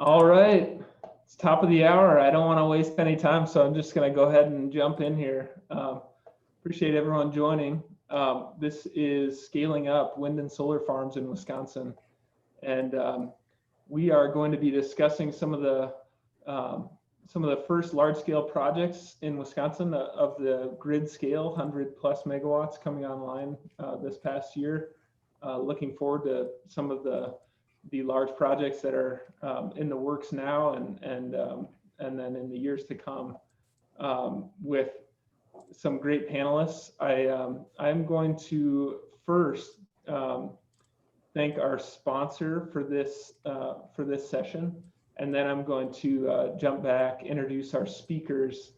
All right, it's top of the hour. I don't want to waste any time, so I'm just going to go ahead and jump in here. Appreciate everyone joining. This is Scaling Up Wind and Solar Farms in Wisconsin, and we are going to be discussing some of the first large-scale projects in Wisconsin of the grid scale, 100+ megawatts coming online this past year. Looking forward to some of the large projects that are in the works now and then in the years to come with some great panelists. I'm going to first thank our sponsor for this session, and then I'm going to jump back, introduce our speakers,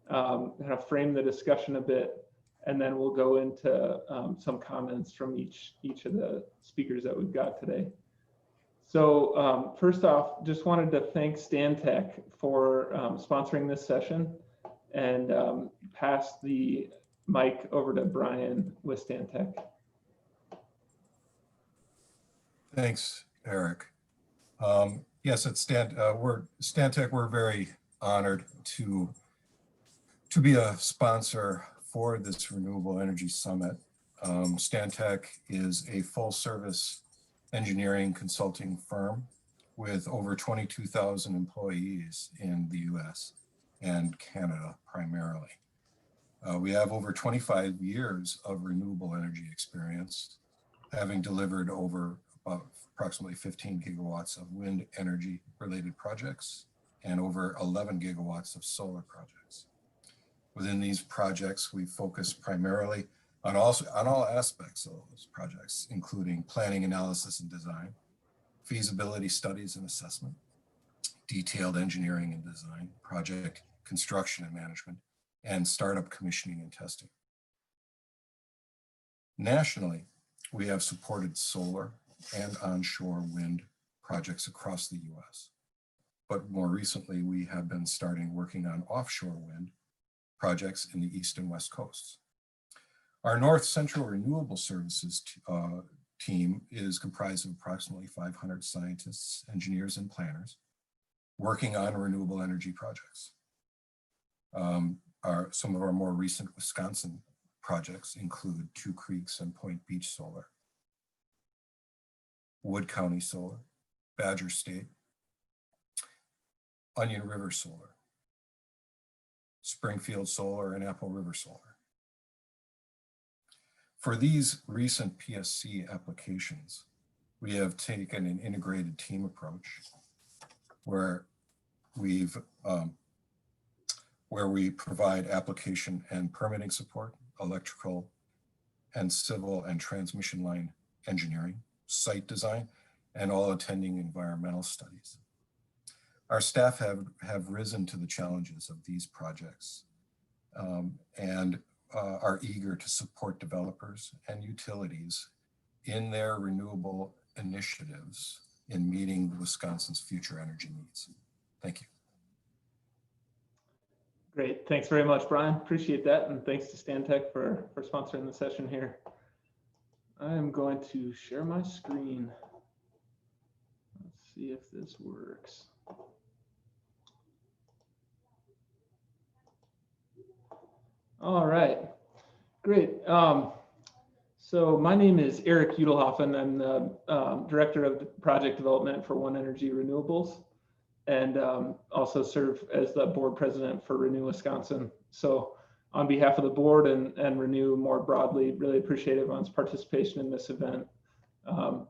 kind of frame the discussion a bit, and then we'll go into some comments from each of the speakers that we've got today. So first off, just wanted to thank Stantec for sponsoring this session, and pass the mic over to Brian with Stantec. Thanks, Eric. Yes, at Stantec, we're very honored to be a sponsor for this Renewable Energy Summit. Stantec is a full-service engineering consulting firm with over 22,000 employees in the US and Canada primarily. We have over 25 years of renewable energy experience, having delivered over approximately 15 gigawatts of wind energy related projects and over 11 gigawatts of solar projects. Within these projects, we focus primarily on all aspects of those projects, including planning, analysis, and design, feasibility studies and assessment, detailed engineering and design, project construction and management, and startup commissioning and testing. Nationally, we have supported solar and onshore wind projects across the US. But more recently, we have been working on offshore wind projects in the East and West coasts. Our North Central Renewable Services team is comprised of approximately 500 scientists, engineers, and planners working on renewable energy projects. Some of our more recent Wisconsin projects include Two Creeks and Point Beach Solar, Wood County Solar, Badger State, Onion River Solar, Springfield Solar, and Apple River Solar. For these recent PSC applications, we have taken an integrated team approach where we provide application and permitting support, electrical and civil and transmission line engineering, site design, and all attending environmental studies. Our staff have risen to the challenges of these projects and are eager to support developers and utilities in their renewable initiatives in meeting Wisconsin's future energy needs. Thank you. Great, thanks very much, Brian. Appreciate that, and thanks to Stantec for sponsoring the session here. I am going to share my screen. Let's see if this works. All right, great. So my name is Eric Udelhofen. I'm the Director of Project Development for OneEnergy Renewables, and also serve as the Board President for Renew Wisconsin. So on behalf of the board and Renew more broadly, really appreciate everyone's participation in this event.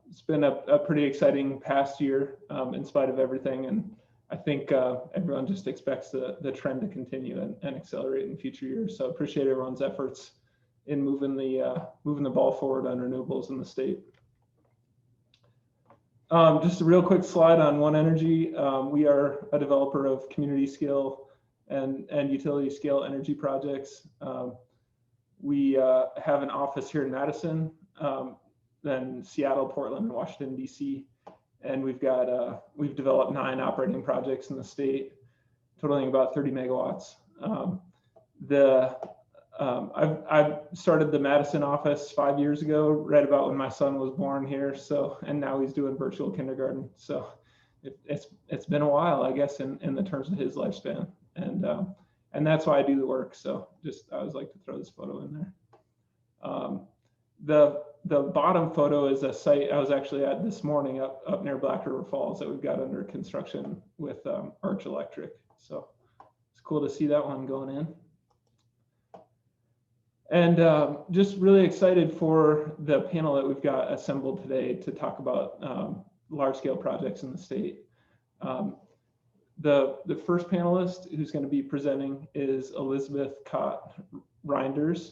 It's been a pretty exciting past year in spite of everything, and I think everyone just expects the trend to continue and accelerate in future years. So appreciate everyone's efforts in moving the ball forward on renewables in the state. Just a real quick slide on OneEnergy. We are a developer of community scale and utility scale energy projects. We have an office here in Madison, then Seattle, Portland, and Washington, DC. And we've developed 9 operating projects in the state, totaling about 30 megawatts. I've started the Madison office 5 years ago, right about when my son was born here. So, and now he's doing virtual kindergarten. So it's been a while, I guess, in the terms of his lifespan, and that's why I do the work. So I always like to throw this photo in there. The bottom photo is a site I was actually at this morning up near Black River Falls that we've got under construction with Arch Electric. So it's cool to see that one going in. And just really excited for the panel that we've got assembled today to talk about large-scale projects in the state. The first panelist who's going to be presenting is Elizabeth Katt Reinders,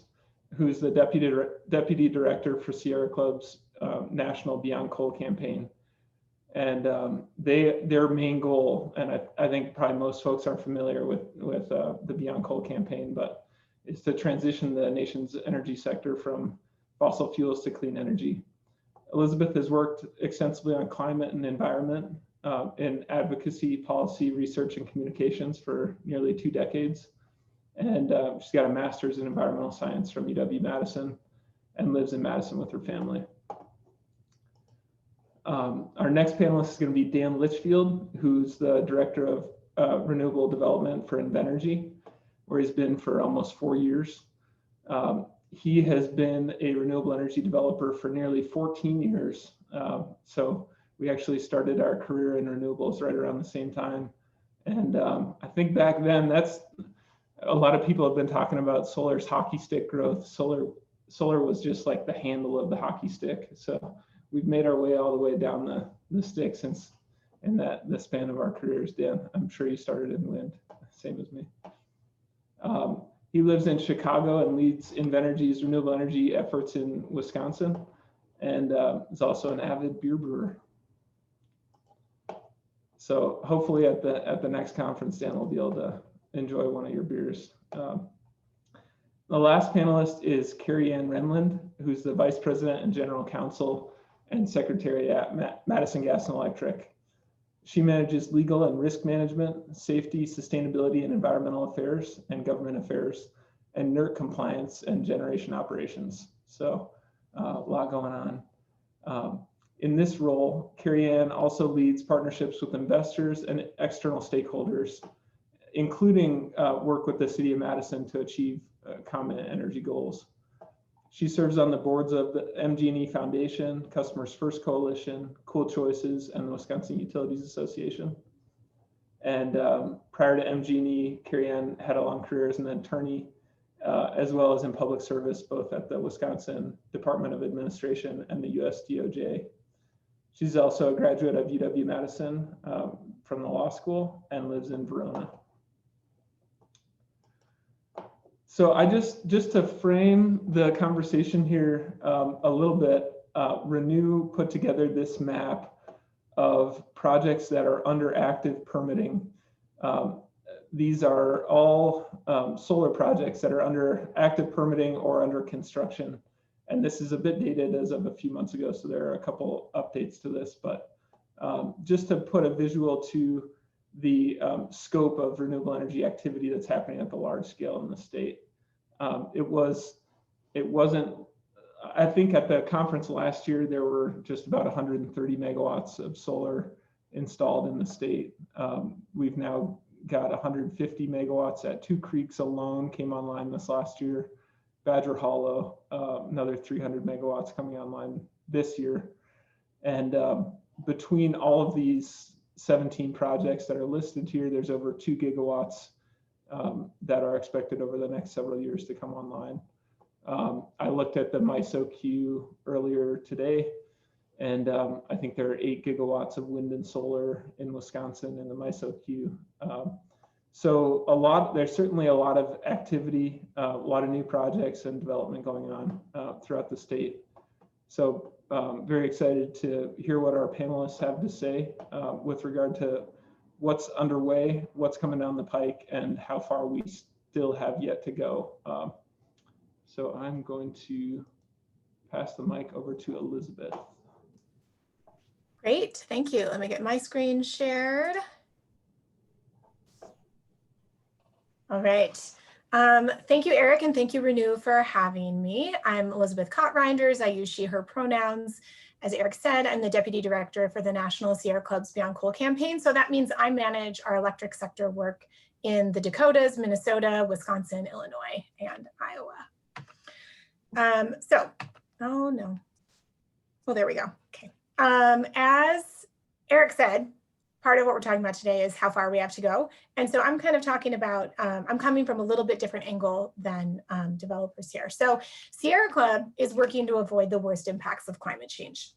who's the deputy director for Sierra Club's national Beyond Coal campaign. And their main goal, and I think probably most folks are familiar with the Beyond Coal campaign, but is to transition the nation's energy sector from fossil fuels to clean energy. Elizabeth has worked extensively on climate and environment in advocacy, policy, research, and communications for nearly 2 decades. And she's got a master's in environmental science from UW-Madison and lives in Madison with her family. Our next panelist is going to be Dan Litchfield, who's the director of renewable development for Invenergy, where he's been for almost 4 years. He has been a renewable energy developer for nearly 14 years. So we actually started our career in renewables right around the same time. And I think back then, a lot of people have been talking about solar's hockey stick growth. Solar was just like the handle of the hockey stick. So we've made our way all the way down the stick since in the span of our careers. Dan, I'm sure you started in wind, same as me. He lives in Chicago and leads Invenergy's renewable energy efforts in Wisconsin, and is also an avid beer brewer. So hopefully at the next conference, Dan will be able to enjoy one of your beers. The last panelist is Cari Renlund, who's the Vice President and General Counsel and Secretary at Madison Gas and Electric. She manages legal and risk management, safety, sustainability, and environmental affairs, and government affairs, and NERC compliance and generation operations. So a lot going on. In this role, Cari Ann also leads partnerships with investors and external stakeholders, including work with the City of Madison to achieve common energy goals. She serves on the boards of the MG&E Foundation, Customers First Coalition, Cool Choices, and the Wisconsin Utilities Association. And prior to MG&E, Cari Ann had a long career as an attorney, as well as in public service, both at the Wisconsin Department of Administration and the US DOJ. She's also a graduate of UW-Madison from the law school and lives in Verona. So just to frame the conversation here a little bit, Renew put together this map of projects that are under active permitting. These are all solar projects that are under active permitting or under construction. And this is a bit dated as of a few months ago, so there are a couple updates to this, but just to put a visual to the scope of renewable energy activity that's happening at the large scale in the state. It wasn't, I think at the conference last year, there were just about 130 megawatts of solar installed in the state. We've now got 150 megawatts at Two Creeks alone, came online this last year. Badger Hollow, another 300 megawatts coming online this year. And between all of these 17 projects that are listed here, there's over 2 gigawatts that are expected over the next several years to come online. I looked at the MISO queue earlier today, and I think there are 8 gigawatts of wind and solar in Wisconsin in the MISO queue. So there's certainly a lot of activity, a lot of new projects and development going on throughout the state. So very excited to hear what our panelists have to say with regard to what's underway, what's coming down the pike, and how far we still have yet to go. So I'm going to pass the mic over to Elizabeth. Great, thank you. Let me get my screen shared. All right. Thank you, Eric, and thank you, Renew, for having me. I'm Elizabeth Katt Reinders. I use she, her pronouns, As Eric said, I'm the Deputy Director for the National Sierra Club's Beyond Coal campaign. So that means I manage our electric sector work in the Dakotas, Minnesota, Wisconsin, Illinois, and Iowa. Oh no. Well, there we go. Okay. As Eric said, part of what we're talking about today is how far we have to go. And so I'm kind of talking about, I'm coming from a little bit different angle than developers here. So Sierra Club is working to avoid the worst impacts of climate change.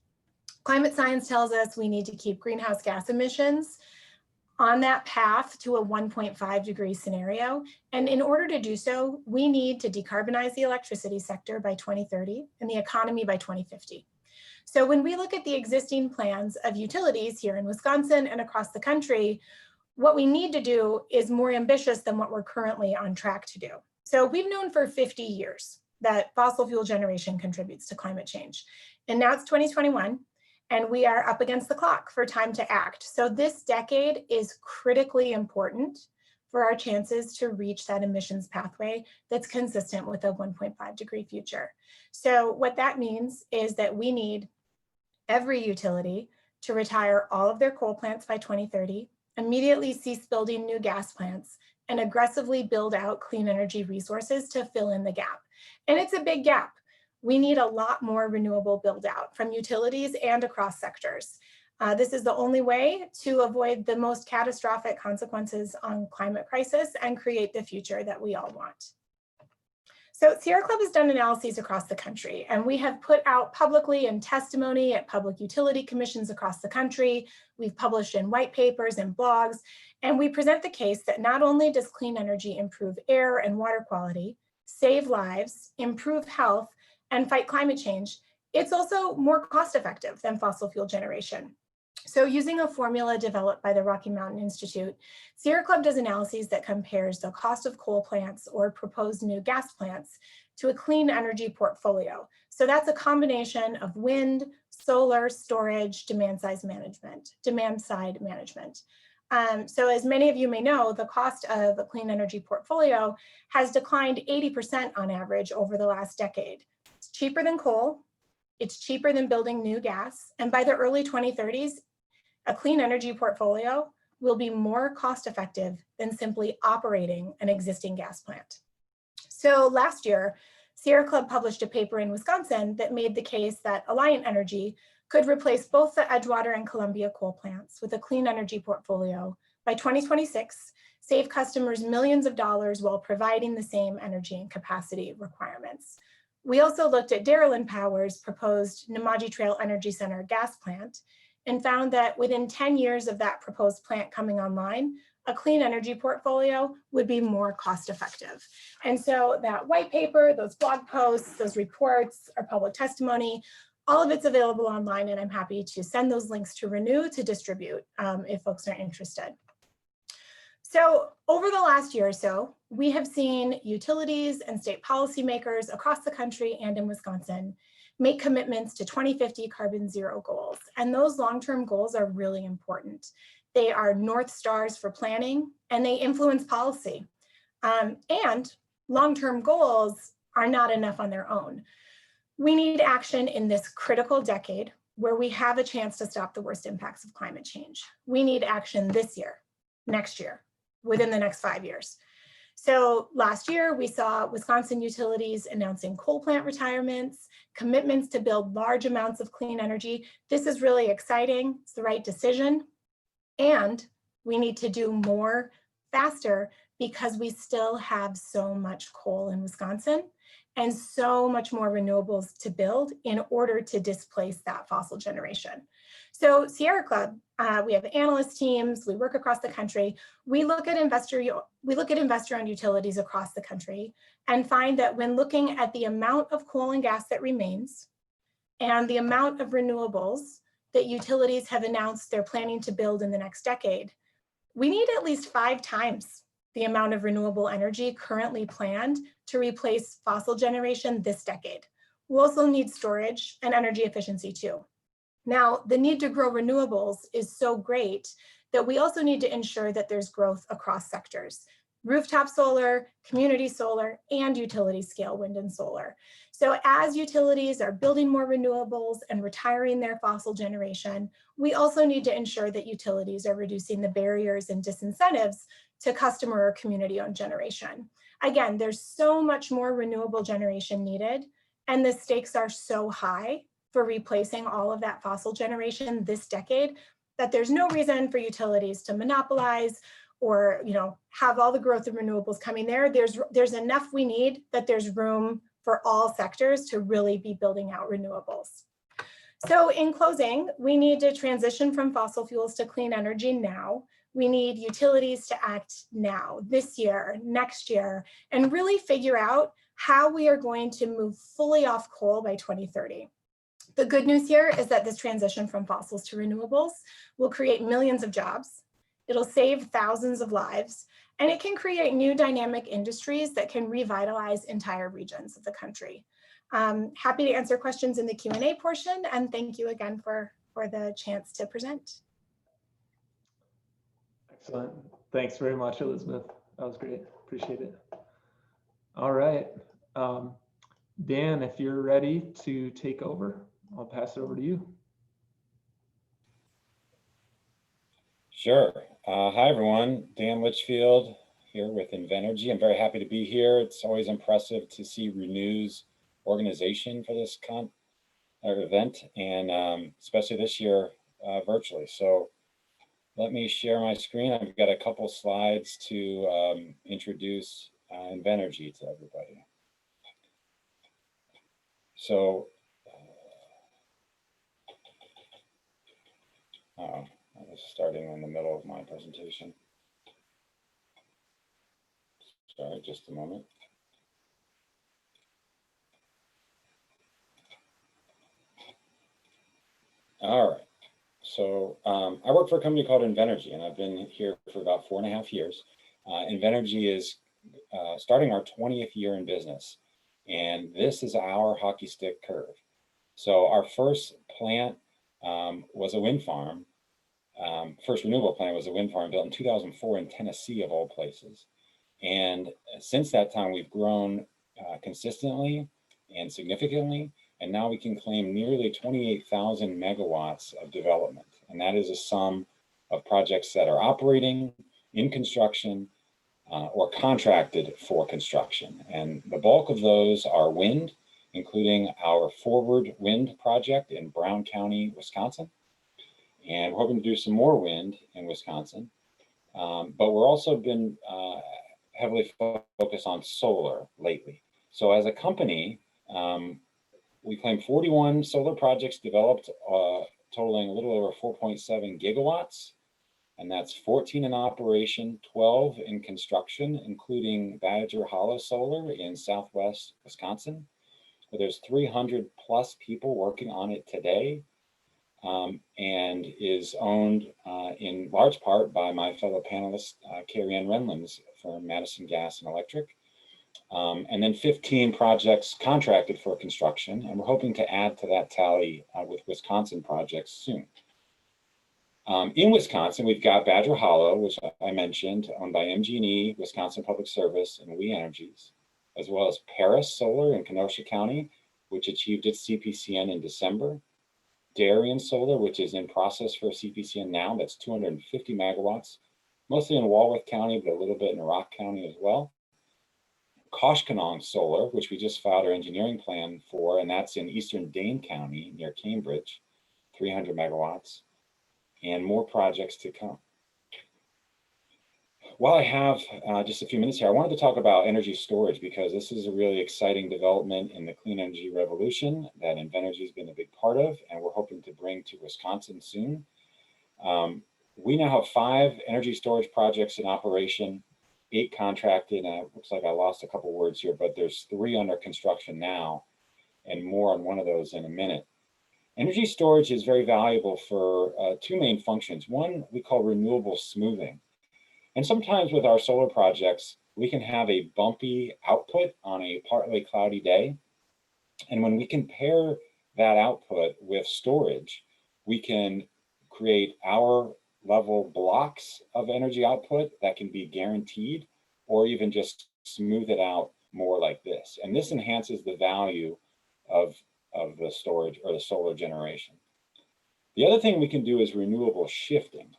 Climate science tells us we need to keep greenhouse gas emissions on that path to a 1.5 degree scenario. And in order to do so, we need to decarbonize the electricity sector by 2030 and the economy by 2050. So when we look at the existing plans of utilities here in Wisconsin and across the country, what we need to do is more ambitious than what we're currently on track to do. So we've known for 50 years that fossil fuel generation contributes to climate change. And now it's 2021. And we are up against the clock for time to act. So this decade is critically important for our chances to reach that emissions pathway that's consistent with a 1.5 degree future. So what that means is that we need every utility to retire all of their coal plants by 2030, immediately cease building new gas plants, and aggressively build out clean energy resources to fill in the gap. And it's a big gap. We need a lot more renewable build out from utilities and across sectors. This is the only way to avoid the most catastrophic consequences on climate crisis and create the future that we all want. So Sierra Club has done analyses across the country, and we have put out publicly in testimony at public utility commissions across the country. We've published in white papers and blogs, and we present the case that not only does clean energy improve air and water quality, save lives, improve health, and fight climate change, it's also more cost effective than fossil fuel generation. So using a formula developed by the Rocky Mountain Institute, Sierra Club does analyses that compares the cost of coal plants or proposed new gas plants to a clean energy portfolio. So that's a combination of wind, solar, storage, demand side management. So as many of you may know, the cost of a clean energy portfolio has declined 80% on average over the last decade. It's cheaper than coal, it's cheaper than building new gas, and by the early 2030s, a clean energy portfolio will be more cost effective than simply operating an existing gas plant. So last year, Sierra Club published a paper in Wisconsin that made the case that Alliant Energy could replace both the Edgewater and Columbia coal plants with a clean energy portfolio by 2026, save customers millions of dollars while providing the same energy and capacity requirements. We also looked at Darylin Power's proposed Namaji Trail Energy Center gas plant and found that within 10 years of that proposed plant coming online, a clean energy portfolio would be more cost effective. And so that white paper, those blog posts, those reports, our public testimony, all of it's available online, and I'm happy to send those links to Renew to distribute if folks are interested. So over the last year or so, we have seen utilities and state policymakers across the country and in Wisconsin make commitments to 2050 carbon zero goals. And those long-term goals are really important. They are North Stars for planning, and they influence policy. And long-term goals are not enough on their own. We need action in this critical decade where we have a chance to stop the worst impacts of climate change. We need action this year, next year, within the next 5 years. So last year, we saw Wisconsin utilities announcing coal plant retirements, commitments to build large amounts of clean energy. This is really exciting. It's the right decision. And we need to do more faster because we still have so much coal in Wisconsin and so much more renewables to build in order to displace that fossil generation. So Sierra Club, we have analyst teams, we work across the country. We look at investor-owned utilities across the country and find that when looking at the amount of coal and gas that remains and the amount of renewables that utilities have announced they're planning to build in the next decade, we need at least 5 times the amount of renewable energy currently planned to replace fossil generation this decade. We'll also need storage and energy efficiency too. Now, the need to grow renewables is so great that we also need to ensure that there's growth across sectors. rooftop solar, community solar, and utility scale wind and solar. So as utilities are building more renewables and retiring their fossil generation, we also need to ensure that utilities are reducing the barriers and disincentives to customer or community-owned generation. Again, there's so much more renewable generation needed, and the stakes are so high for replacing all of that fossil generation this decade that there's no reason for utilities to monopolize or have all the growth of renewables coming there. There's enough we need that there's room for all sectors to really be building out renewables. So in closing, we need to transition from fossil fuels to clean energy now. We need utilities to act now, this year, next year, and really figure out how we are going to move fully off coal by 2030. The good news here is that this transition from fossils to renewables will create millions of jobs. It'll save thousands of lives, and it can create new dynamic industries that can revitalize entire regions of the country. Happy to answer questions in the Q&A portion, and thank you again for the chance to present. Excellent. Thanks very much, Elizabeth. That was great. Appreciate it. All right. Dan, if you're ready to take over, I'll pass it over to you. Sure. Hi, everyone. Dan Litchfield here with Invenergy. I'm very happy to be here. It's always impressive to see Renew's organization for this event, and especially this year virtually. So let me share my screen. I've got a couple slides to introduce Invenergy to everybody. So, I was starting in the middle of my presentation. Sorry, just a moment. All right. So I work for a company called Invenergy, and I've been here for about 4.5 years. Invenergy is starting our 20th year in business, and this is our hockey stick curve. So our first plant was a wind farm. First renewable plant was a wind farm built in 2004 in Tennessee, of all places. And since that time, we've grown consistently and significantly. And now we can claim nearly 28,000 megawatts of development. And that is a sum of projects that are operating, in construction, or contracted for construction. And the bulk of those are wind, including our Forward Wind project in Brown County, Wisconsin. And we're hoping to do some more wind in Wisconsin. But we're also been heavily focused on solar lately. So as a company, we claim 41 solar projects developed, totaling a little over 4.7 gigawatts. And that's 14 in operation, 12 in construction, including Badger Hollow Solar in Southwest Wisconsin, where there's 300 plus people working on it today, and is owned in large part by my fellow panelist, Cari and Renlund's firm, Madison Gas and Electric. And then 15 projects contracted for construction, and we're hoping to add to that tally with Wisconsin projects soon. In Wisconsin, we've got Badger Hollow, which I mentioned, owned by MG&E, Wisconsin Public Service, and OneEnergy, as well as Paris Solar in Kenosha County, which achieved its CPCN in December. Darien Solar, which is in process for a CPCN now, that's 250 megawatts, mostly in Walworth County, but a little bit in Rock County as well. Koshkonong Solar, which we just filed our engineering plan for, and that's in eastern Dane County near Cambridge, 300 megawatts, and more projects to come. While I have just a few minutes here, I wanted to talk about energy storage because this is a really exciting development in the clean energy revolution that Invenergy has been a big part of, and we're hoping to bring to Wisconsin soon. We now have 5 energy storage projects in operation, 8 contracted, and it looks like I lost a couple words here, but there's 3 under construction now, and more on one of those in a minute. Energy storage is very valuable for 2 main functions. One we call renewable smoothing. And sometimes with our solar projects, we can have a bumpy output on a partly cloudy day. And when we can pair that output with storage, we can create hour level blocks of energy output that can be guaranteed or even just smooth it out more like this. And this enhances the value of the storage or the solar generation. The other thing we can do is renewable shifting,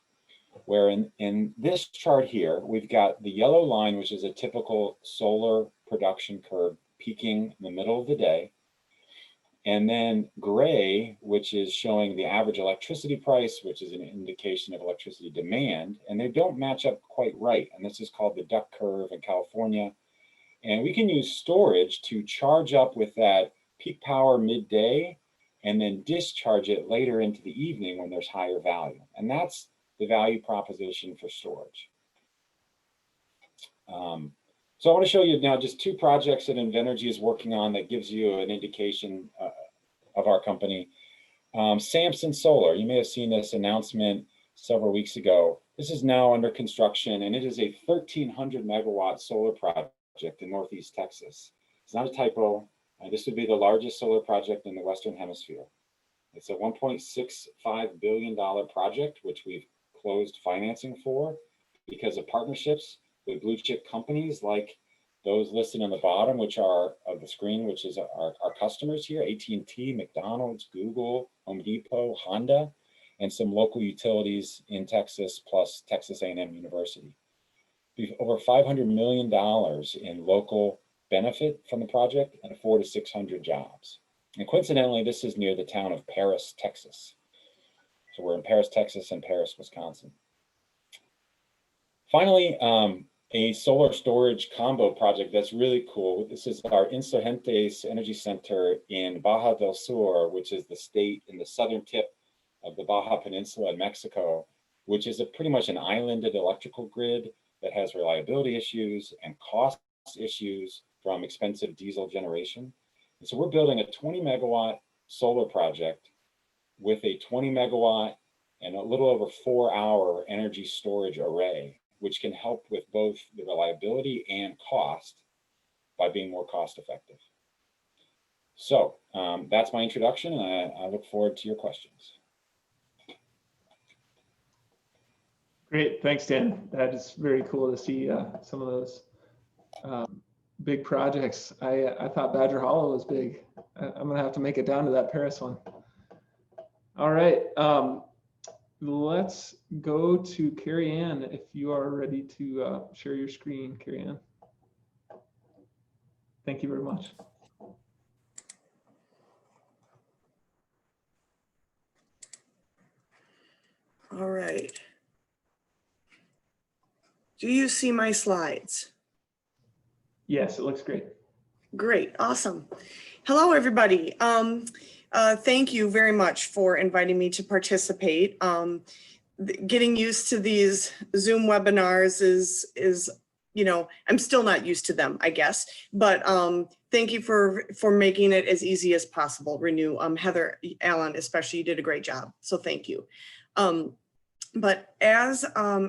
where in this chart here, we've got the yellow line, which is a typical solar production curve peaking in the middle of the day. And then gray, which is showing the average electricity price, which is an indication of electricity demand. And they don't match up quite right. And this is called the duck curve in California. And we can use storage to charge up with that peak power midday and then discharge it later into the evening when there's higher value. And that's the value proposition for storage. So I want to show you now just two projects that Invenergy is working on that gives you an indication of our company. Samson Solar, you may have seen this announcement several weeks ago. This is now under construction, and it is a 1,300 megawatt solar project in Northeast Texas. It's not a typo. This would be the largest solar project in the Western Hemisphere. It's a $1.65 billion project, which we've closed financing for because of partnerships with blue chip companies like those listed on the bottom, which are of the screen, which is our customers here, AT&T, McDonald's, Google, Home Depot, Honda, and some local utilities in Texas, plus Texas A&M University. We've over $500 million in local benefit from the project and 400 to 600 jobs. And coincidentally, this is near the town of Paris, Texas. So we're in Paris, Texas and Paris, Wisconsin. Finally, a solar storage combo project that's really cool. This is our Insurgentes Energy Center in Baja del Sur, which is the state in the southern tip of the Baja Peninsula in Mexico, which is pretty much an islanded electrical grid that has reliability issues and cost issues from expensive diesel generation. And so we're building a 20 megawatt solar project with a 20 megawatt and a little over 4-hour energy storage array, which can help with both the reliability and cost by being more cost effective. So that's my introduction, and I look forward to your questions. Great, thanks, Dan. That is very cool to see some of those big projects. I thought Badger Hollow was big. I'm gonna have to make it down to that Paris one. All right, let's go to Cari Ann if you are ready to share your screen, Cari Ann. Thank you very much. All right. Do you see my slides? Yes, it looks great. Great, awesome. Hello, everybody. Thank you very much for inviting me to participate. Getting used to these Zoom webinars is, you know, I'm still not used to them, I guess. But thank you for making it as easy as possible. Renew, Heather, Alan, especially, you did a great job. So thank you. But as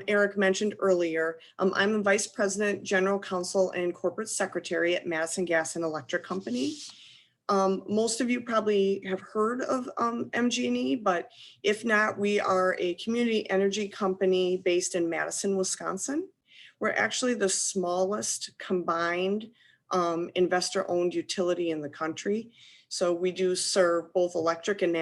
Eric mentioned earlier, I'm a Vice President, General Counsel, and Corporate Secretary at Madison Gas and Electric Company. Most of you probably have heard of MG&E, but if not, we are a community energy company based in Madison, Wisconsin. We're actually the smallest combined investor-owned utility in the country. So we do serve both electric and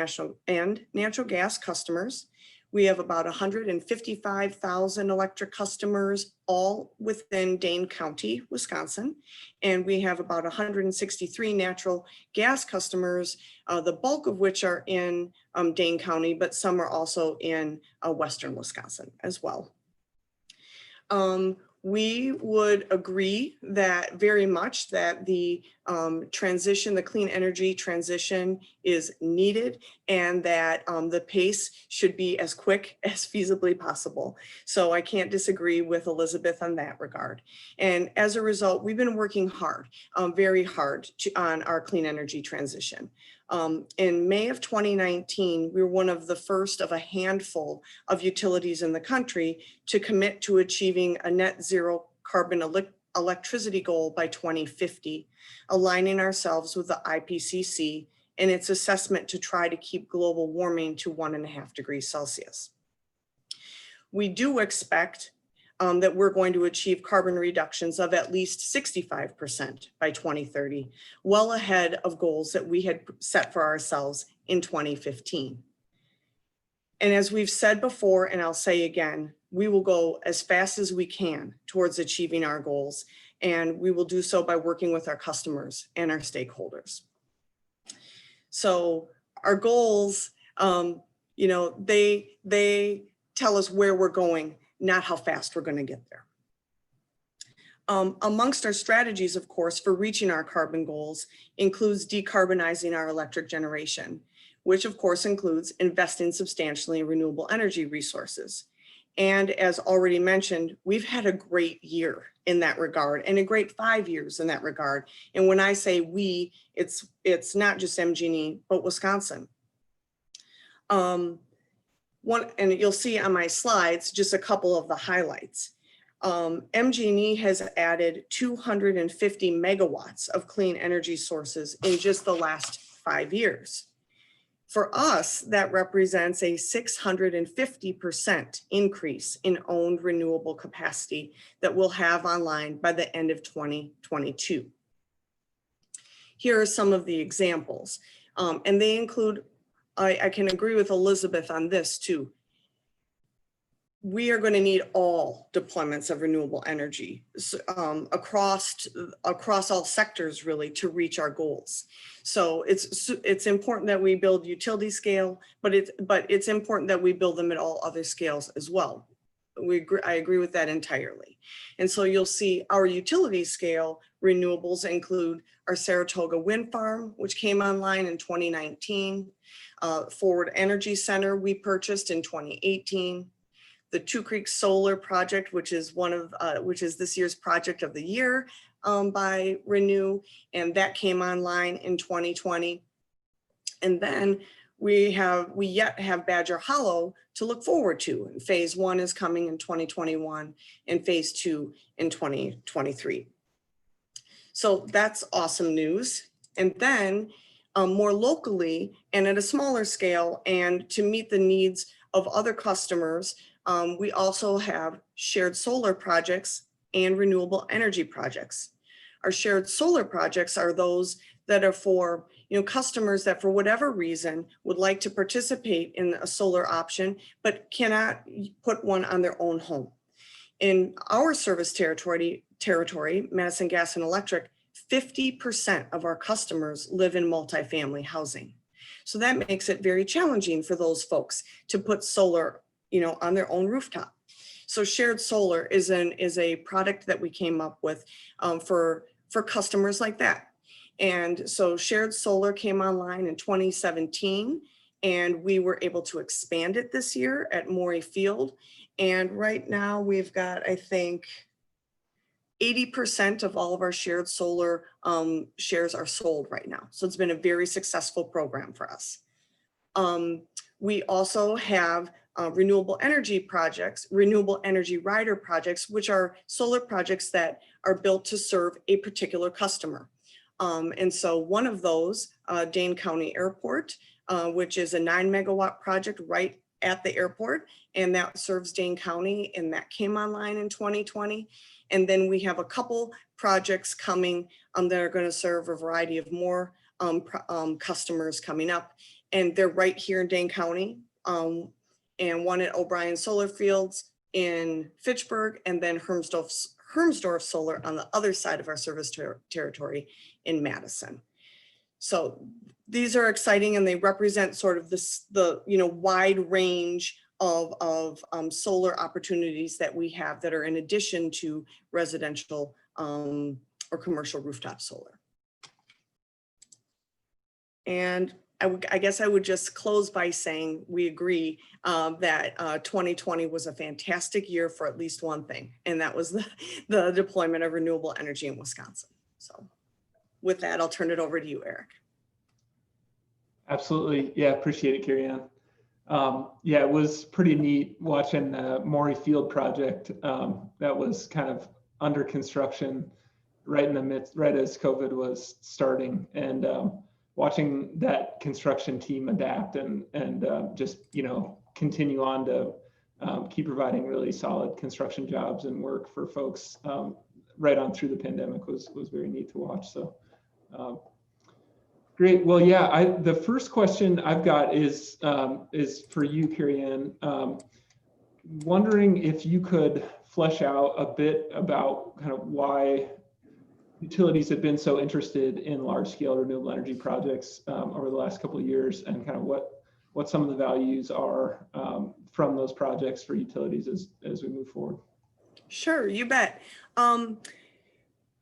natural gas customers. We have about 155,000 electric customers, all within Dane County, Wisconsin. And we have about 163 natural gas customers, the bulk of which are in Dane County, but some are also in Western Wisconsin as well. We would agree that very much that the transition, the clean energy transition is needed, and that the pace should be as quick as feasibly possible. So I can't disagree with Elizabeth on that regard. And as a result, we've been working hard, very hard on our clean energy transition. In May of 2019, we were one of the first of a handful of utilities in the country to commit to achieving a net zero carbon electricity goal by 2050, aligning ourselves with the IPCC in its assessment to try to keep global warming to 1.5 degrees Celsius. We do expect that we're going to achieve carbon reductions of at least 65% by 2030, well ahead of goals that we had set for ourselves in 2015. And as we've said before, and I'll say again, we will go as fast as we can towards achieving our goals, and we will do so by working with our customers and our stakeholders. So our goals, you know, they tell us where we're going, not how fast we're going to get there. Amongst our strategies, of course, for reaching our carbon goals includes decarbonizing our electric generation, which of course includes investing substantially in renewable energy resources. And as already mentioned, we've had a great year in that regard and a great 5 years in that regard. And when I say we, it's not just MG&E, but Wisconsin. And you'll see on my slides, just a couple of the highlights. MG&E has added 250 megawatts of clean energy sources in just the last 5 years. For us, that represents a 650% increase in owned renewable capacity that we'll have online by the end of 2022. Here are some of the examples, and they include, I can agree with Elizabeth on this too. We are going to need all deployments of renewable energy across all sectors really to reach our goals. So it's important that we build utility scale, but it's important that we build them at all other scales as well. I agree with that entirely. And so you'll see our utility scale renewables include our Saratoga Wind Farm, which came online in 2019, Forward Energy Center we purchased in 2018, the Two Creeks Solar Project, which is this year's project of the year by Renew, and that came online in 2020. And then we yet have Badger Hollow to look forward to. And phase 1 is coming in 2021 and phase 2 in 2023. So that's awesome news. And then more locally and at a smaller scale and to meet the needs of other customers, we also have shared solar projects and renewable energy projects. Our shared solar projects are those that are for customers that for whatever reason would like to participate in a solar option, but cannot put one on their own home. In our service territory, Madison Gas and Electric, 50% of our customers live in multifamily housing. So that makes it very challenging for those folks to put solar on their own rooftop. So shared solar is a product that we came up with for customers like that. And so shared solar came online in 2017, and we were able to expand it this year at Maury Field. And right now we've got, I think, 80% of all of our shared solar shares are sold right now. So it's been a very successful program for us. We also have renewable energy projects, renewable energy rider projects, which are solar projects that are built to serve a particular customer. And so one of those, Dane County Airport, which is a 9 megawatt project right at the airport, and that serves Dane County, and that came online in 2020. And then we have a couple projects coming that are going to serve a variety of more customers coming up, and they're right here in Dane County, and one at O'Brien Solar Fields in Fitchburg, and then Hermsdorf Solar on the other side of our service territory in Madison. So these are exciting, and they represent sort of the wide range of solar opportunities that we have that are in addition to residential or commercial rooftop solar. And I guess I would just close by saying we agree that 2020 was a fantastic year for at least one thing, and that was the deployment of renewable energy in Wisconsin. So with that, I'll turn it over to you, Eric. Absolutely. Yeah, appreciate it, Carrie Ann. Yeah, it was pretty neat watching the Maury Field project that was kind of under construction right in the midst, right as COVID was starting, and watching that construction team adapt and just continue on to keep providing really solid construction jobs and work for folks right on through the pandemic was very neat to watch. So great. Well, yeah, the first question I've got is for you, Cari Ann. Wondering if you could flesh out a bit about kind of why utilities have been so interested in large-scale renewable energy projects over the last couple of years, and kind of what some of the values are from those projects for utilities as we move forward. Sure, you bet. I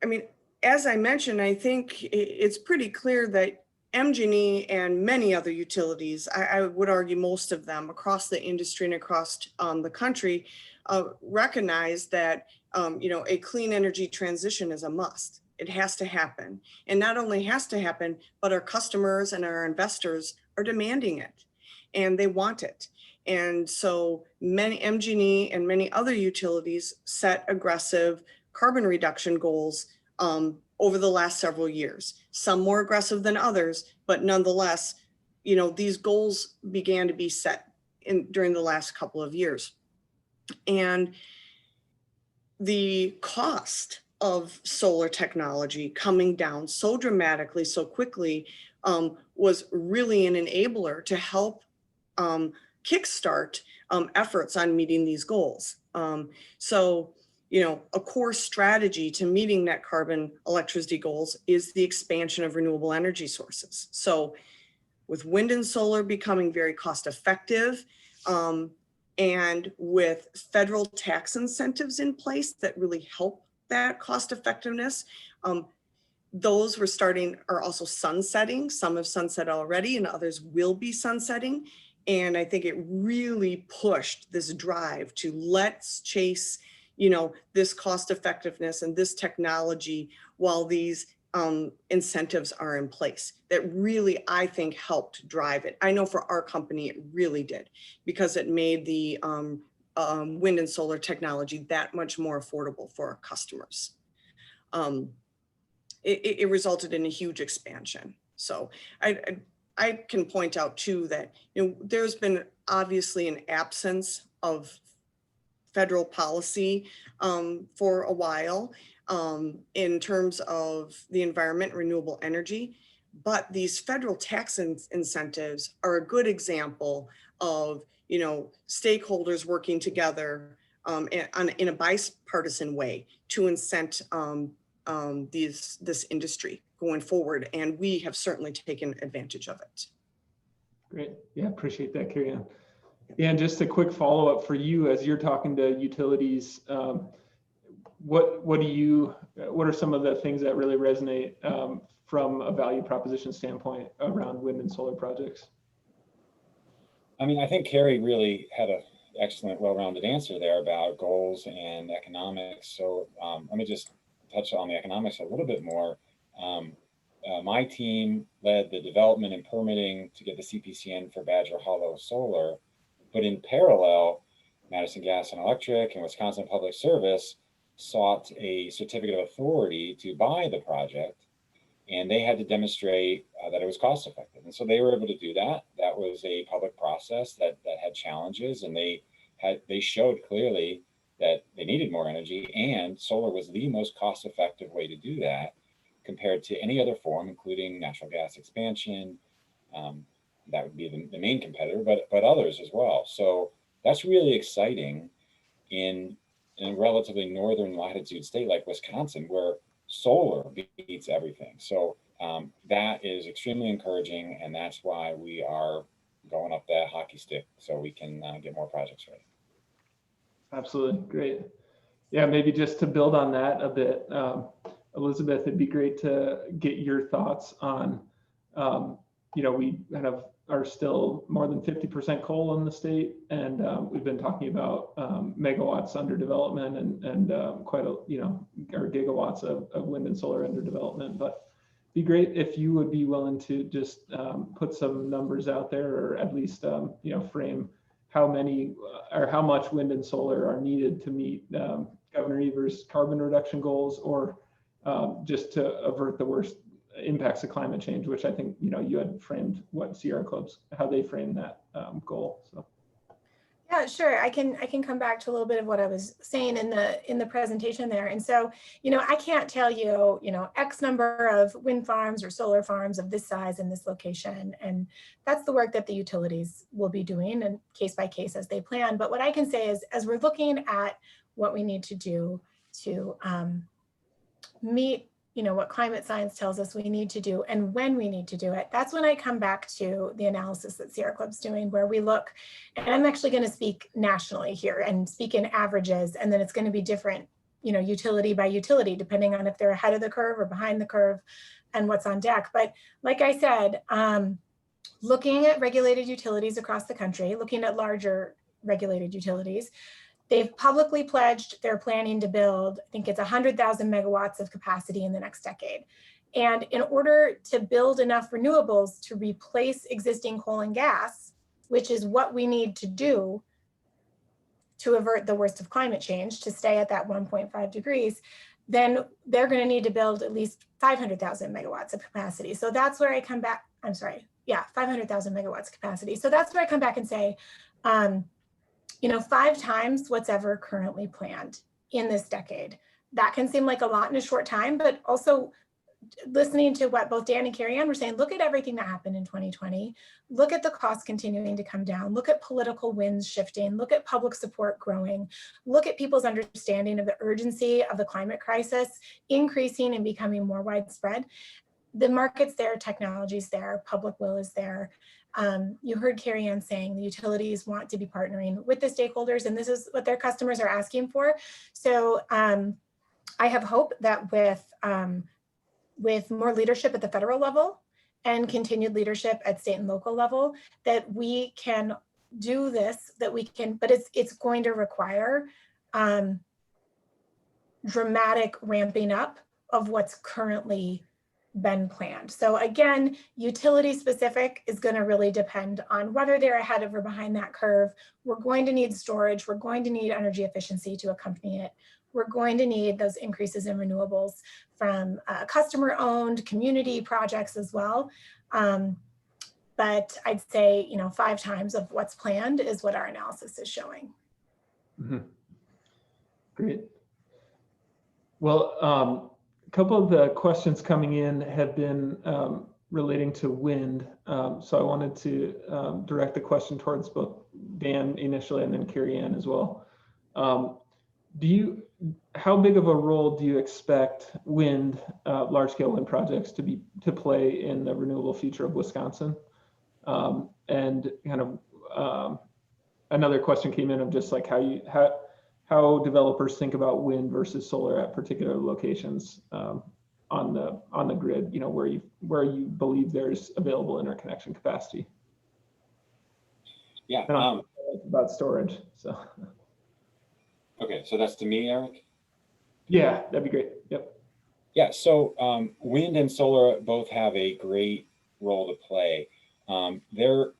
mean, as I mentioned, I think it's pretty clear that MG&E and many other utilities, I would argue most of them across the industry and across the country, recognize that a clean energy transition is a must. It has to happen. And not only has to happen, but our customers and our investors are demanding it, and they want it. And so many MG&E and many other utilities set aggressive carbon reduction goals over the last several years, some more aggressive than others, but nonetheless, these goals began to be set during the last couple of years. And the cost of solar technology coming down so dramatically, so quickly, was really an enabler to help kickstart efforts on meeting these goals. So, a core strategy to meeting net carbon electricity goals is the expansion of renewable energy sources. So with wind and solar becoming very cost effective, and with federal tax incentives in place that really help that cost effectiveness, those are also sunsetting. Some have sunset already and others will be sunsetting. And I think it really pushed this drive to let's chase this cost effectiveness and this technology while these incentives are in place. That really, I think, helped drive it. I know for our company, it really did, because it made the wind and solar technology that much more affordable for our customers. It resulted in a huge expansion. So I can point out too that there's been obviously an absence of federal policy for a while in terms of the environment, renewable energy, but these federal tax incentives are a good example of stakeholders working together in a bipartisan way to incent this industry going forward, and we have certainly taken advantage of it. Great. Yeah, appreciate that, Cari Ann. And just a quick follow-up for you as you're talking to utilities. What are some of the things that really resonate from a value proposition standpoint around wind and solar projects? I mean, I think Cari really had an excellent, well-rounded answer there about goals and economics. So let me just touch on the economics a little bit more. My team led the development and permitting to get the CPCN for Badger Hollow Solar. But in parallel, Madison Gas and Electric and Wisconsin Public Service sought a certificate of authority to buy the project, and they had to demonstrate that it was cost effective. And so they were able to do that. That was a public process that had challenges, and they showed clearly that they needed more energy, and solar was the most cost effective way to do that compared to any other form, including natural gas expansion. That would be the main competitor, but others as well. So that's really exciting in a relatively northern latitude state like Wisconsin, where solar beats everything. So that is extremely encouraging, and that's why we are going up that hockey stick so we can get more projects ready. Absolutely. Great. Yeah, maybe just to build on that a bit, Elizabeth, it'd be great to get your thoughts on, we kind of are still more than 50% coal in the state, and we've been talking about megawatts under development and quite a, or gigawatts of wind and solar under development. But it'd be great if you would be willing to just put some numbers out there, or at least frame how many or how much wind and solar are needed to meet Governor Evers' carbon reduction goals, or just to avert the worst impacts of climate change, which I think you had framed what Sierra Club's, how they frame that goal. So Yeah, sure. I can come back to a little bit of what I was saying in the presentation there. And so, I can't tell you, X number of wind farms or solar farms of this size in this location. And that's the work that the utilities will be doing and case by case as they plan. But what I can say is, as we're looking at what we need to do to meet what climate science tells us we need to do and when we need to do it, that's when I come back to the analysis that Sierra Club's doing, where we look, and I'm actually going to speak nationally here and speak in averages, and then it's going to be different, utility by utility, depending on if they're ahead of the curve or behind the curve and what's on deck. But like I said, looking at regulated utilities across the country, looking at larger regulated utilities, they've publicly pledged they're planning to build, I think it's 100,000 megawatts of capacity in the next decade. And in order to build enough renewables to replace existing coal and gas, which is what we need to do to avert the worst of climate change, to stay at that 1.5 degrees, then they're going to need to build at least 500,000 megawatts of capacity. So that's where I come back. I'm sorry. Yeah, 500,000 megawatts capacity. So that's where I come back and say, 5 times what's ever currently planned in this decade. That can seem like a lot in a short time, but also listening to what both Dan and Cari were saying, look at everything that happened in 2020, look at the costs continuing to come down, look at political winds shifting, look at public support growing, look at people's understanding of the urgency of the climate crisis increasing and becoming more widespread. The market's there, technology's there, public will is there. You heard Cari saying the utilities want to be partnering with the stakeholders, and this is what their customers are asking for. So I have hope that with more leadership at the federal level and continued leadership at state and local level, that we can do this, but it's going to require dramatic ramping up of what's currently been planned. So again, utility specific is going to really depend on whether they're ahead of or behind that curve. We're going to need storage. We're going to need energy efficiency to accompany it. We're going to need those increases in renewables from customer owned community projects as well. But I'd say, 5 times of what's planned is what our analysis is showing. Mm-hmm. Great. Well, a couple of the questions coming in have been relating to wind. So I wanted to direct the question towards both Dan initially and then Cari as well. How big of a role do you expect wind, large-scale wind projects to play in the renewable future of Wisconsin? And kind of another question came in of just like how developers think about wind versus solar at particular locations on the grid, where you believe there's available interconnection capacity. Yeah. About storage. So. Okay, so that's to me, Eric? Yeah, that'd be great. Yep. Yeah, so wind and solar both have a great role to play. They're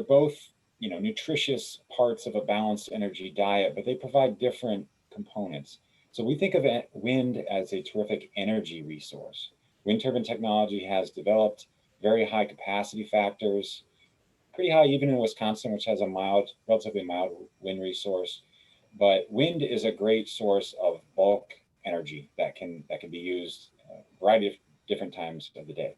both, nutritious parts of a balanced energy diet, but they provide different components. So we think of wind as a terrific energy resource. Wind turbine technology has developed very high capacity factors, pretty high even in Wisconsin, which has a relatively mild wind resource. But wind is a great source of bulk energy that can be used a variety of different times of the day.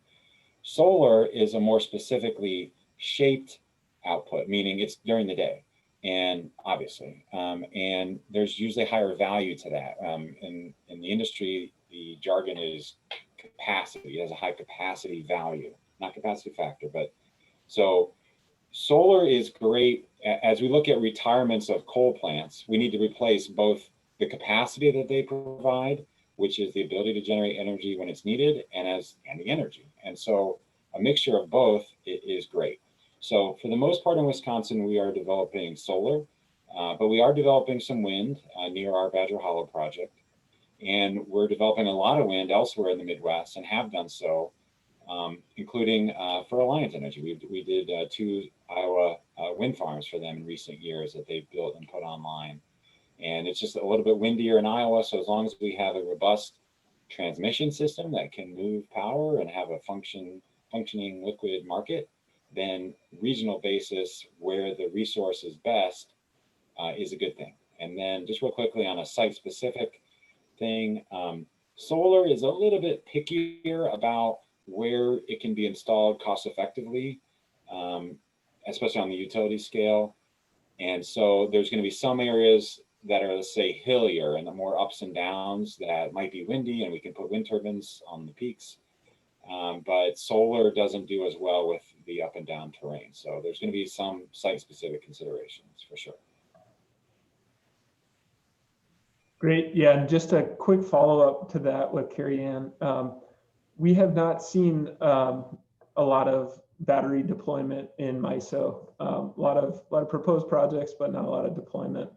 Solar is a more specifically shaped output, meaning it's during the day, and obviously, and there's usually higher value to that. In the industry, the jargon is capacity. It has a high capacity value, not capacity factor, but so solar is great. As we look at retirements of coal plants, we need to replace both the capacity that they provide, which is the ability to generate energy when it's needed, and the energy. And so a mixture of both is great. So for the most part in Wisconsin, we are developing solar, but we are developing some wind near our Badger Hollow project. And we're developing a lot of wind elsewhere in the Midwest and have done so, including for Alliant Energy. We did 2 Iowa wind farms for them in recent years that they've built and put online. And it's just a little bit windier in Iowa. So as long as we have a robust transmission system that can move power and have a functioning liquid market, then regional basis where the resource is best, is a good thing. And then just real quickly on a site-specific thing, solar is a little bit pickier about where it can be installed cost effectively, especially on the utility scale. And so there's going to be some areas that are, let's say, hillier and the more ups and downs that might be windy, and we can put wind turbines on the peaks. But solar doesn't do as well with the up and down terrain. So there's going to be some site-specific considerations for sure. Great. Yeah, and just a quick follow-up to that with Cari Ann. We have not seen a lot of battery deployment in MISO. A lot of proposed projects, but not a lot of deployment.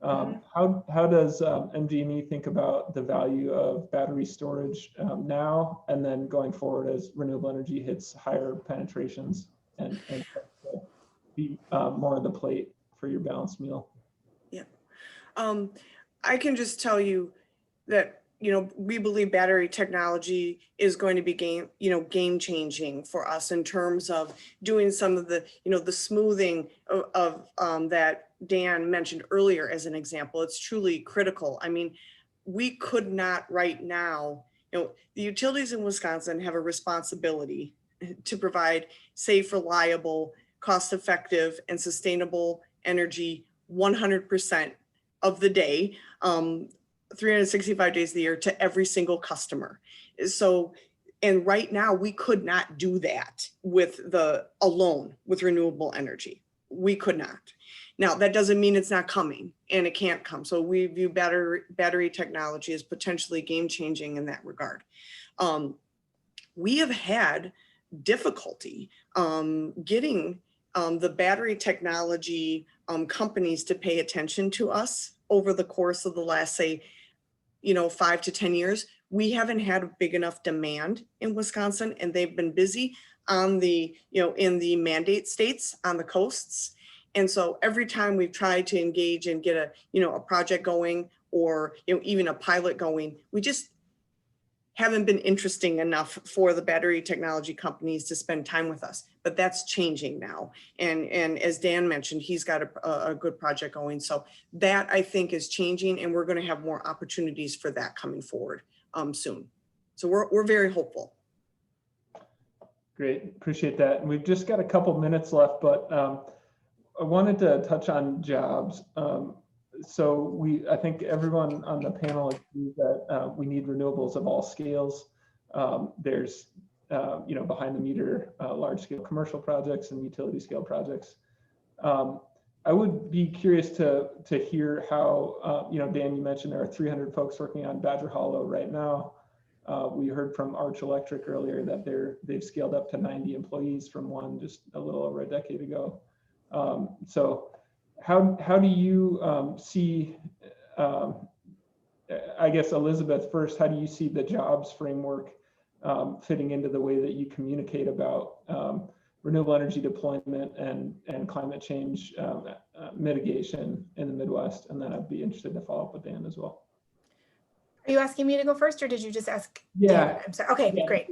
How does MG&E think about the value of battery storage now and then going forward as renewable energy hits higher penetrations and be more on the plate for your balanced meal? Yeah. I can just tell you that, we believe battery technology is going to be game changing for us in terms of doing some of the, the smoothing of that Dan mentioned earlier as an example. It's truly critical. I mean, we could not right now, the utilities in Wisconsin have a responsibility to provide safe, reliable, cost-effective, and sustainable energy 100% of the day, 365 days of the year to every single customer. So, and right now we could not do that alone with renewable energy. We could not. Now, that doesn't mean it's not coming, and it can't come. So we view battery technology as potentially game-changing in that regard. We have had difficulty getting the battery technology companies to pay attention to us over the course of the last, say, 5 to 10 years. We haven't had a big enough demand in Wisconsin, and they've been busy on the, in the mandate states on the coasts. And so every time we've tried to engage and get a project going or, even a pilot going, we just haven't been interesting enough for the battery technology companies to spend time with us. But that's changing now. And as Dan mentioned, he's got a good project going. So that, I think, is changing, and we're going to have more opportunities for that coming forward soon. So we're very hopeful. Great, appreciate that. And we've just got a couple minutes left, but I wanted to touch on jobs. So I think everyone on the panel agrees that we need renewables of all scales. There's behind the meter, large scale commercial projects and utility scale projects. I would be curious to hear how, Dan, you mentioned there are 300 folks working on Badger Hollow right now. We heard from Arch Electric earlier that they've scaled up to 90 employees from one just a little over a decade ago. So how do you see, I guess, Elizabeth first, how do you see the jobs framework fitting into the way that you communicate about renewable energy deployment and climate change mitigation in the Midwest? And then I'd be interested to follow up with Dan as well. Are you asking me to go first, or did you just ask? Yeah. Dan? I'm sorry. Okay, yeah, great.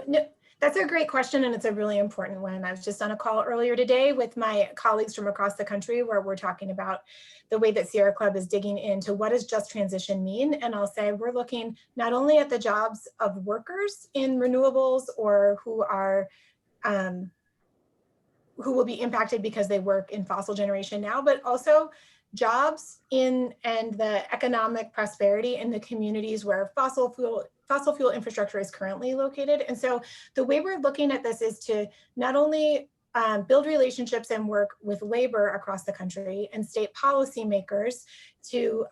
No, that's a great question, and it's a really important one. I was just on a call earlier today with my colleagues from across the country where we're talking about the way that Sierra Club is digging into what does just transition mean. And I'll say we're looking not only at the jobs of workers in renewables or who will be impacted because they work in fossil generation now, but also jobs and the economic prosperity in the communities where fossil fuel infrastructure is currently located. And so the way we're looking at this is to not only build relationships and work with labor across the country and state policymakers to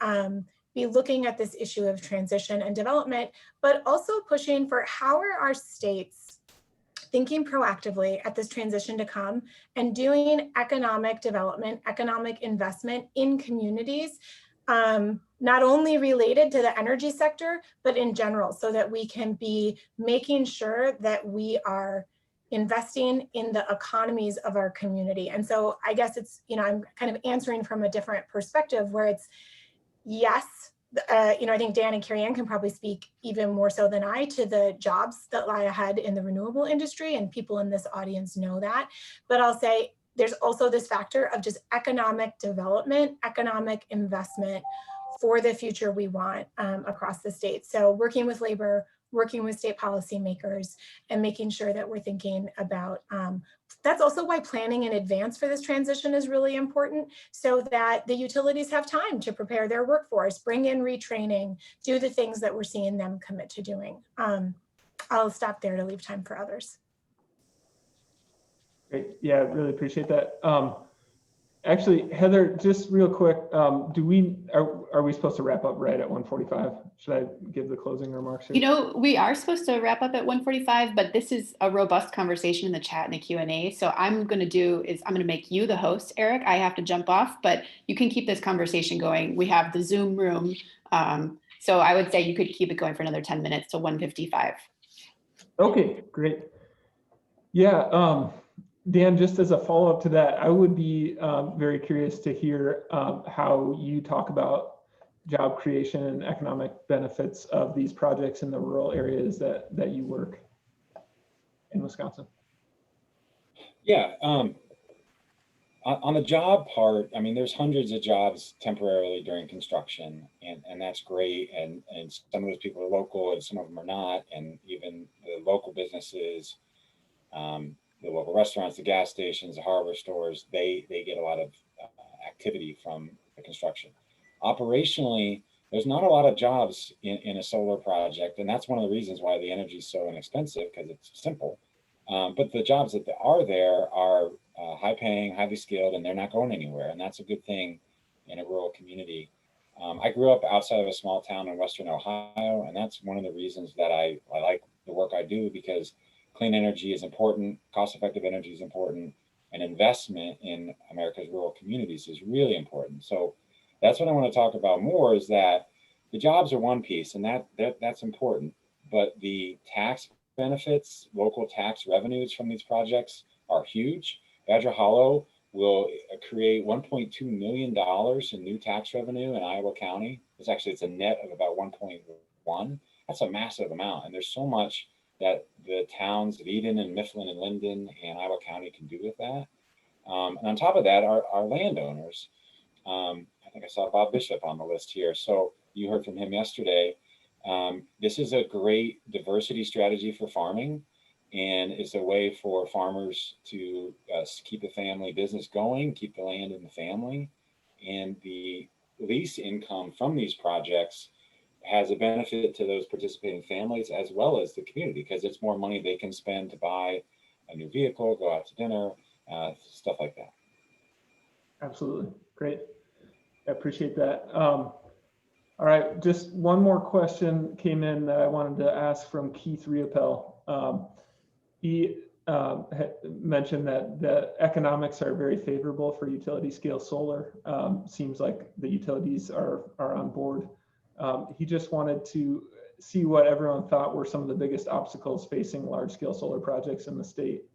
be looking at this issue of transition and development, but also pushing for how are our states thinking proactively at this transition to come and doing economic development, economic investment in communities, not only related to the energy sector, but in general, so that we can be making sure that we are investing in the economies of our community. And so I guess it's, I'm kind of answering from a different perspective where it's, yes, I think Dan and Cari Ann can probably speak even more so than I to the jobs that lie ahead in the renewable industry, and people in this audience know that. But I'll say there's also this factor of just economic development, economic investment for the future we want across the state. So working with labor, working with state policymakers, and making sure that we're thinking about, that's also why planning in advance for this transition is really important, so that the utilities have time to prepare their workforce, bring in retraining, do the things that we're seeing them commit to doing. I'll stop there to leave time for others. Great. Yeah, really appreciate that. Actually, Heather, just real quick, are we supposed to wrap up right at 1:45? Should I give the closing remarks here? You know, we are supposed to wrap up at 1:45, but this is a robust conversation in the chat and the Q&A. So I'm going to make you the host, Eric. I have to jump off, but you can keep this conversation going. We have the Zoom room. So I would say you could keep it going for another 10 minutes to 1:55. Okay, great. Yeah, Dan, just as a follow-up to that, I would be very curious to hear how you talk about job creation and economic benefits of these projects in the rural areas that you work in Wisconsin. Yeah, on the job part, I mean, there's hundreds of jobs temporarily during construction, and that's great. And some of those people are local and some of them are not. And even the local businesses, the local restaurants, the gas stations, the hardware stores, they get a lot of activity from the construction. Operationally, there's not a lot of jobs in a solar project, and that's one of the reasons why the energy is so inexpensive, because it's simple. But the jobs that are there are high paying, highly skilled, and they're not going anywhere, and that's a good thing in a rural community. I grew up outside of a small town in Western Ohio, and that's one of the reasons that I like the work I do, because clean energy is important, cost-effective energy is important, and investment in America's rural communities is really important. So that's what I want to talk about more, is that the jobs are one piece, and that's important, but the tax benefits, local tax revenues from these projects are huge. Badger Hollow will create $1.2 million in new tax revenue in Iowa County. It's a net of about 1.1. That's a massive amount, and there's so much that the towns of Eden and Mifflin and Linden and Iowa County can do with that. And on top of that, our landowners. I think I saw Bob Bishop on the list here. So you heard from him yesterday. This is a great diversity strategy for farming, and it's a way for farmers to keep the family business going, keep the land in the family. And the lease income from these projects has a benefit to those participating families as well as the community, because it's more money they can spend to buy a new vehicle, go out to dinner, stuff like that. Absolutely. Great. I appreciate that. All right, just one more question came in that I wanted to ask from Keith Riopel. He mentioned that the economics are very favorable for utility scale solar. Seems like the utilities are on board. He just wanted to see what everyone thought were some of the biggest obstacles facing large scale solar projects in the state,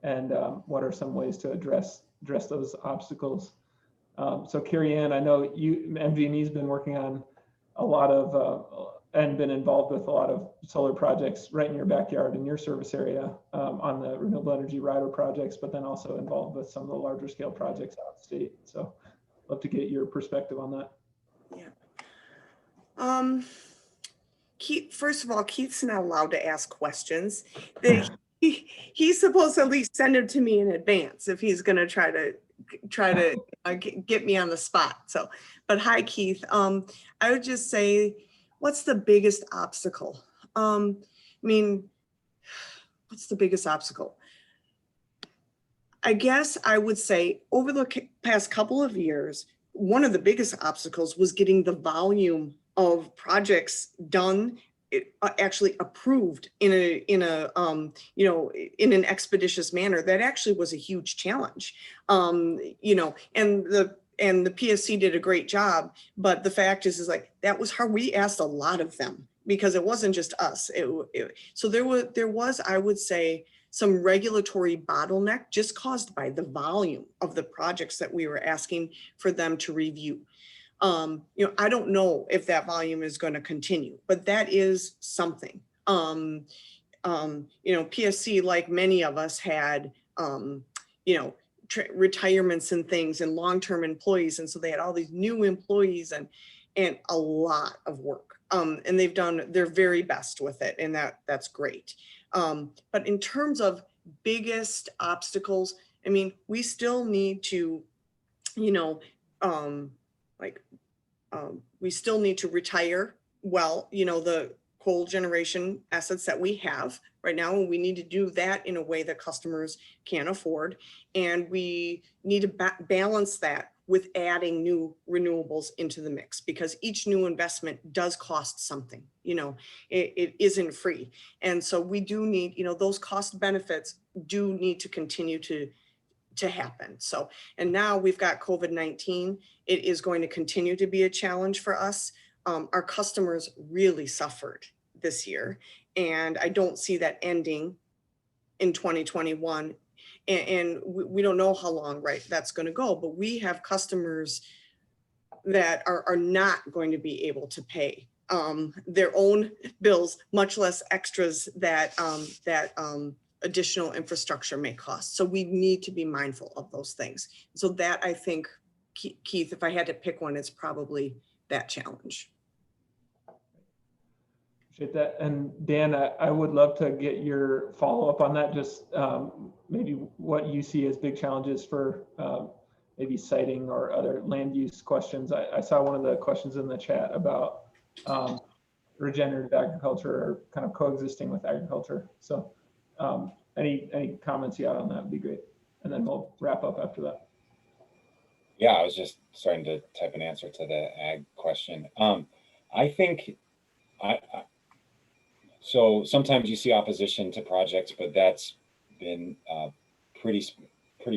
and what are some ways to address those obstacles. So Cari Ann, I know MG&E's been working on a lot of and been involved with a lot of solar projects right in your backyard in your service area on the renewable energy rider projects, but then also involved with some of the larger scale projects out of state. So I'd love to get your perspective on that. Yeah. Keith, first of all, Keith's not allowed to ask questions. He's supposed to at least send them to me in advance if he's going to try to get me on the spot. So, but hi, Keith. I would just say, what's the biggest obstacle? I mean, what's the biggest obstacle? I guess I would say over the past couple of years, one of the biggest obstacles was getting the volume of projects done, actually approved in an expeditious manner. That actually was a huge challenge. And the PSC did a great job, but the fact is like, that was hard. We asked a lot of them because it wasn't just us. So there was, I would say, some regulatory bottleneck just caused by the volume of the projects that we were asking for them to review. I don't know if that volume is going to continue, but that is something. PSC, like many of us, had, retirements and things and long-term employees. And so they had all these new employees and a lot of work. And they've done their very best with it. And that's great. But in terms of biggest obstacles, I mean, we still need to, you know, we still need to retire, well, you know, the coal generation assets that we have right now, and we need to do that in a way that customers can afford. And we need to balance that with adding new renewables into the mix, because each new investment does cost something, you know, it isn't free. And so we do need, you know, those cost benefits do need to continue to happen. So, and now we've got COVID-19, it is going to continue to be a challenge for us. Our customers really suffered this year, and I don't see that ending in 2021. And we don't know how long, right, that's going to go, but we have customers that are not going to be able to pay their own bills, much less extras that additional infrastructure may cost. So we need to be mindful of those things. So that, I think, Keith, if I had to pick one, it's probably that challenge. Appreciate that. And Dan, I would love to get your follow-up on that, just maybe what you see as big challenges for maybe siting or other land use questions. I saw one of the questions in the chat about regenerative agriculture or kind of coexisting with agriculture. So any comments you have on that would be great. And then we'll wrap up after that. Yeah, I was just starting to type an answer to the ag question. I think so sometimes you see opposition to projects, but that's been pretty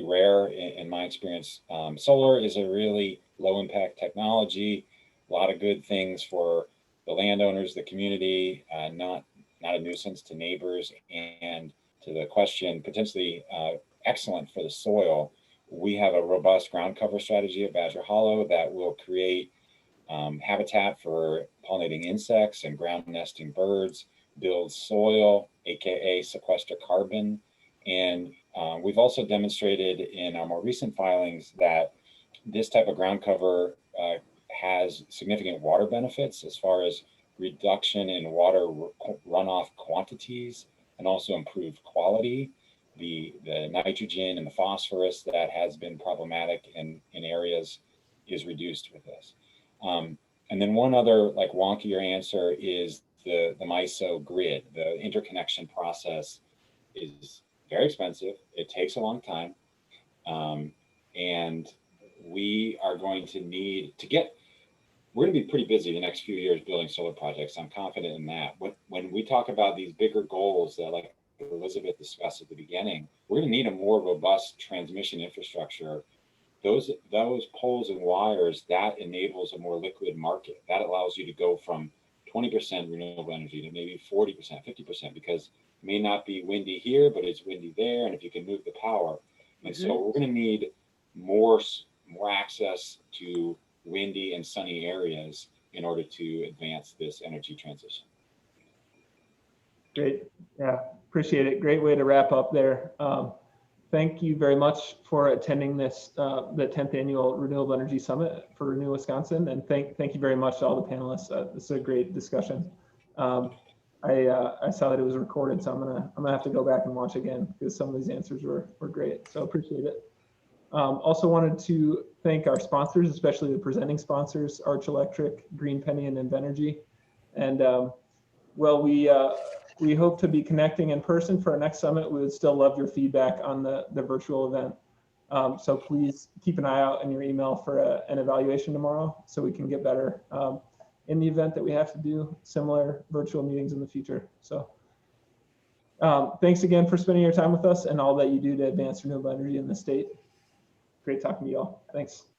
rare in my experience. Solar is a really low impact technology, a lot of good things for the landowners, the community, not a nuisance to neighbors, and to the question, potentially excellent for the soil. We have a robust ground cover strategy at Badger Hollow that will create habitat for pollinating insects and ground nesting birds, build soil, aka sequester carbon. And we've also demonstrated in our more recent filings that this type of ground cover has significant water benefits as far as reduction in water runoff quantities and also improved quality. The nitrogen and the phosphorus that has been problematic in areas is reduced with this. And then one other like wonkier answer is the MISO grid. The interconnection process is very expensive. It takes a long time. And we are going to need to we're going to be pretty busy the next few years building solar projects. I'm confident in that. When we talk about these bigger goals that like Elizabeth discussed at the beginning, we're going to need a more robust transmission infrastructure. Those poles and wires, that enables a more liquid market. That allows you to go from 20% renewable energy to maybe 40%, 50%, because it may not be windy here, but it's windy there. And if you can move the power. And so we're going to need more access to windy and sunny areas in order to advance this energy transition. Great. Yeah, appreciate it. Great way to wrap up there. Thank you very much for attending this, the 10th Annual Renewable Energy Summit for Renew Wisconsin. And thank you very much to all the panelists. This is a great discussion. I saw that it was recorded, so I'm gonna have to go back and watch again because some of these answers were great. So appreciate it. Also wanted to thank our sponsors, especially the presenting sponsors, Arch Electric, Green Penny, and Invenergy. And well, we hope to be connecting in person for our next summit. We would still love your feedback on the virtual event. So please keep an eye out in your email for an evaluation tomorrow so we can get better in the event that we have to do similar virtual meetings in the future. So thanks again for spending your time with us and all that you do to advance renewable energy in the state. Great talking to you all. Thanks.